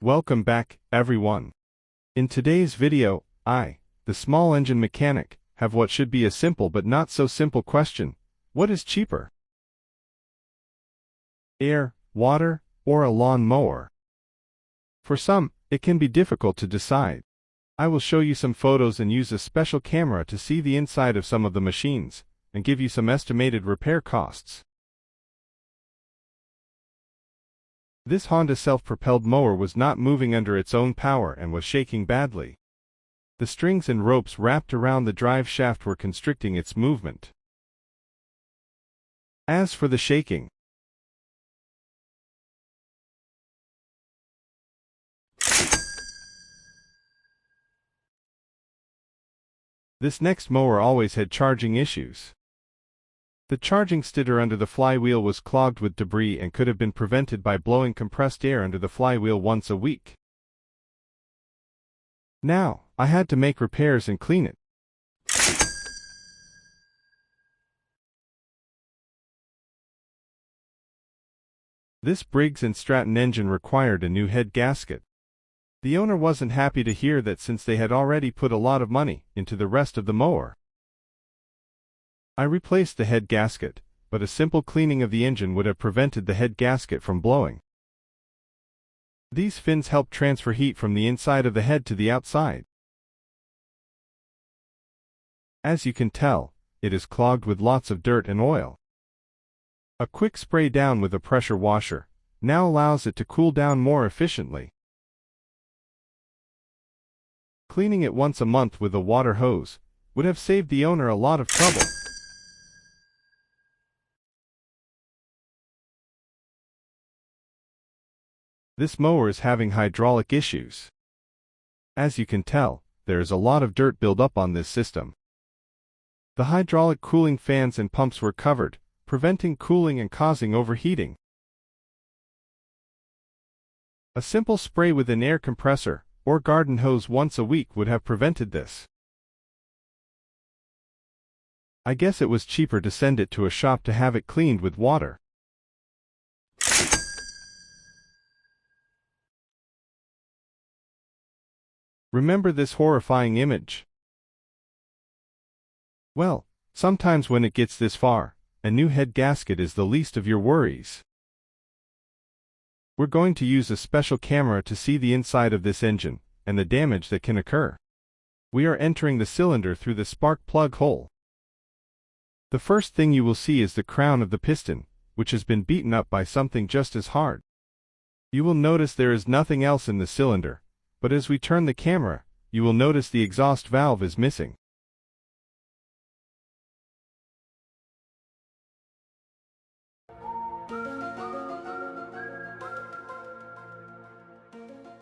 Welcome back, everyone. In today's video, the small engine mechanic, have what should be a simple but not so simple question. What is cheaper? Air, water, or a lawn mower? For some, it can be difficult to decide. I will show you some photos and use a special camera to see the inside of some of the machines, and give you some estimated repair costs. This Honda self-propelled mower was not moving under its own power and was shaking badly. The strings and ropes wrapped around the drive shaft were constricting its movement. As for the shaking, this next mower always had charging issues. The charging stitter under the flywheel was clogged with debris and could have been prevented by blowing compressed air under the flywheel once a week. Now, I had to make repairs and clean it. This Briggs and Stratton engine required a new head gasket. The owner wasn't happy to hear that since they had already put a lot of money into the rest of the mower. I replaced the head gasket, but a simple cleaning of the engine would have prevented the head gasket from blowing. These fins help transfer heat from the inside of the head to the outside. As you can tell, it is clogged with lots of dirt and oil. A quick spray down with a pressure washer now allows it to cool down more efficiently. Cleaning it once a month with a water hose would have saved the owner a lot of trouble. This mower is having hydraulic issues. As you can tell, there is a lot of dirt built up on this system. The hydraulic cooling fans and pumps were covered, preventing cooling and causing overheating. A simple spray with an air compressor or garden hose once a week would have prevented this. I guess it was cheaper to send it to a shop to have it cleaned with water. Remember this horrifying image? Well, sometimes when it gets this far, a new head gasket is the least of your worries. We're going to use a special camera to see the inside of this engine, and the damage that can occur. We are entering the cylinder through the spark plug hole. The first thing you will see is the crown of the piston, which has been beaten up by something just as hard. You will notice there is nothing else in the cylinder, but as we turn the camera, you will notice the exhaust valve is missing.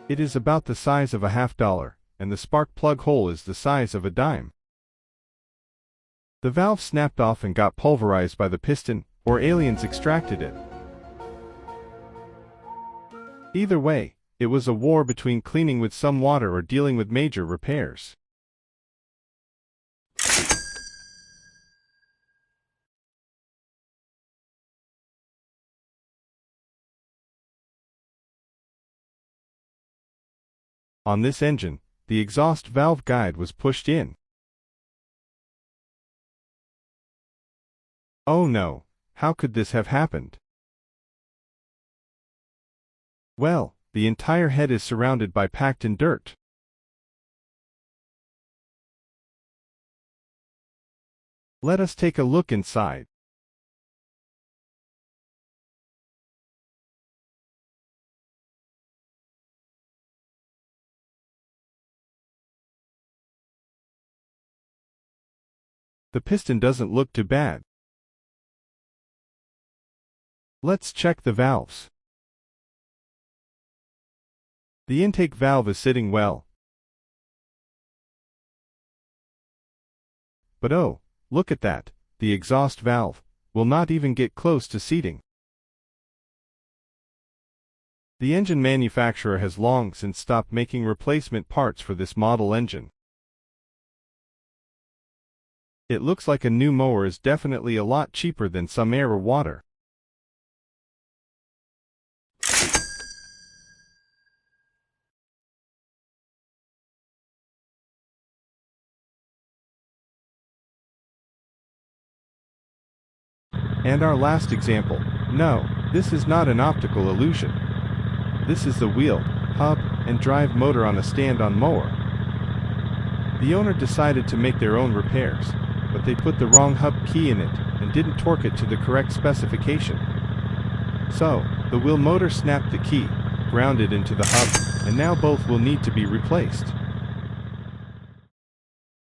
It is about the size of a $50, and the spark plug hole is the size of a dime. The valve snapped off and got pulverized by the piston, or aliens extracted it. Either way, it was a war between cleaning with some water or dealing with major repairs. On this engine, the exhaust valve guide was pushed in. Oh no, how could this have happened? Well, the entire head is surrounded by packed-in dirt. Let us take a look inside. The piston doesn't look too bad. Let's check the valves. The intake valve is sitting well. But oh, look at that, the exhaust valve will not even get close to seating. The engine manufacturer has long since stopped making replacement parts for this model engine. It looks like a new mower is definitely a lot cheaper than some air or water. And our last example. No, this is not an optical illusion. This is the wheel, hub, and drive motor on a stand-on mower. The owner decided to make their own repairs, but they put the wrong hub key in it and didn't torque it to the correct specification. So, the wheel motor snapped the key, ground it into the hub, and now both will need to be replaced.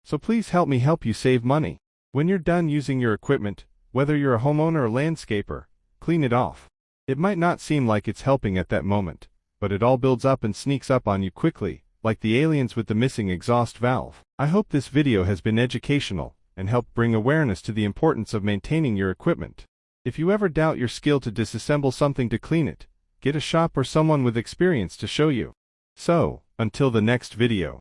So please help me help you save money. When you're done using your equipment, whether you're a homeowner or landscaper, clean it off. It might not seem like it's helping at that moment, but it all builds up and sneaks up on you quickly, like the aliens with the missing exhaust valve. I hope this video has been educational and helped bring awareness to the importance of maintaining your equipment. If you ever doubt your skill to disassemble something to clean it, get a shop or someone with experience to show you. So, until the next video.